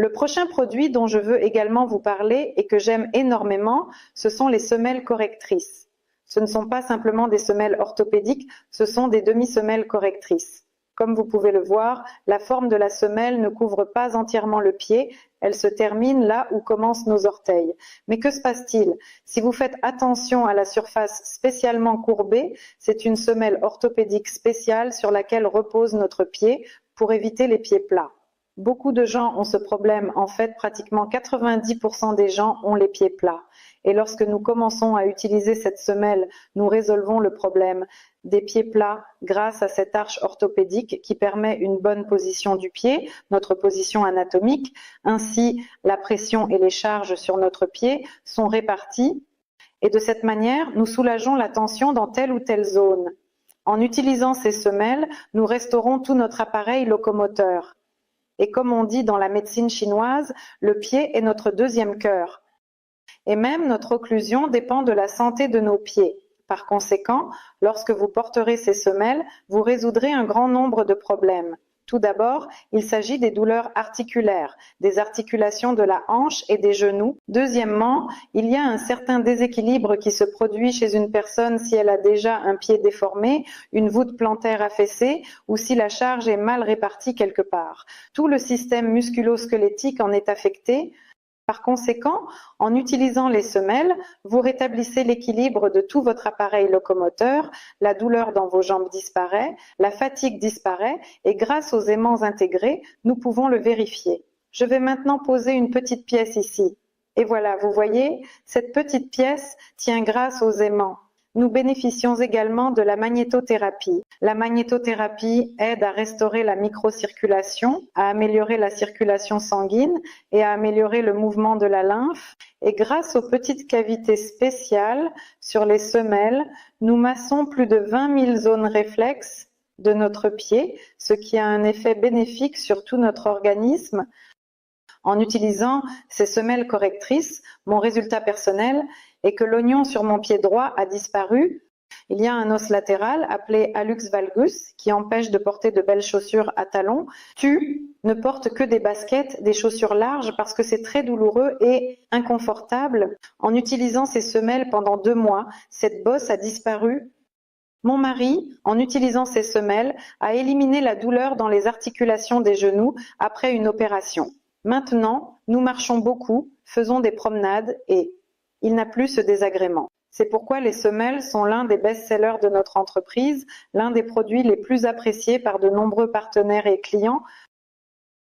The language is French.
Le prochain produit dont je veux également vous parler et que j'aime énormément, ce sont les semelles correctrices. Ce ne sont pas simplement des semelles orthopédiques, ce sont des demi-semelles correctrices. Comme vous pouvez le voir, la forme de la semelle ne couvre pas entièrement le pied, elle se termine là où commencent nos orteils. Mais que se passe-t-il? Si vous faites attention à la surface spécialement courbée, c'est une semelle orthopédique spéciale sur laquelle repose notre pied pour éviter les pieds plats. Beaucoup de gens ont ce problème, en fait pratiquement 90% des gens ont les pieds plats. Et lorsque nous commençons à utiliser cette semelle, nous résolvons le problème des pieds plats grâce à cette arche orthopédique qui permet une bonne position du pied, notre position anatomique. Ainsi, la pression et les charges sur notre pied sont réparties et de cette manière, nous soulageons la tension dans telle ou telle zone. En utilisant ces semelles, nous restaurons tout notre appareil locomoteur. Et comme on dit dans la médecine chinoise, le pied est notre deuxième cœur. Et même notre occlusion dépend de la santé de nos pieds. Par conséquent, lorsque vous porterez ces semelles, vous résoudrez un grand nombre de problèmes. Tout d'abord, il s'agit des douleurs articulaires, des articulations de la hanche et des genoux. Deuxièmement, il y a un certain déséquilibre qui se produit chez une personne si elle a déjà un pied déformé, une voûte plantaire affaissée ou si la charge est mal répartie quelque part. Tout le système musculo-squelettique en est affecté. Par conséquent, en utilisant les semelles, vous rétablissez l'équilibre de tout votre appareil locomoteur, la douleur dans vos jambes disparaît, la fatigue disparaît et grâce aux aimants intégrés, nous pouvons le vérifier. Je vais maintenant poser une petite pièce ici. Et voilà, vous voyez, cette petite pièce tient grâce aux aimants. Nous bénéficions également de la magnétothérapie. La magnétothérapie aide à restaurer la microcirculation, à améliorer la circulation sanguine et à améliorer le mouvement de la lymphe. Et grâce aux petites cavités spéciales sur les semelles, nous massons plus de 20 000 zones réflexes de notre pied, ce qui a un effet bénéfique sur tout notre organisme. En utilisant ces semelles correctrices, mon résultat personnel est que l'oignon sur mon pied droit a disparu. Il y a un os latéral appelé hallux valgus qui empêche de porter de belles chaussures à talons. Tu ne portes que des baskets, des chaussures larges parce que c'est très douloureux et inconfortable. En utilisant ces semelles pendant 2 mois, cette bosse a disparu. Mon mari, en utilisant ces semelles, a éliminé la douleur dans les articulations des genoux après une opération. Maintenant, nous marchons beaucoup, faisons des promenades et il n'a plus ce désagrément. C'est pourquoi les semelles sont l'un des best-sellers de notre entreprise, l'un des produits les plus appréciés par de nombreux partenaires et clients.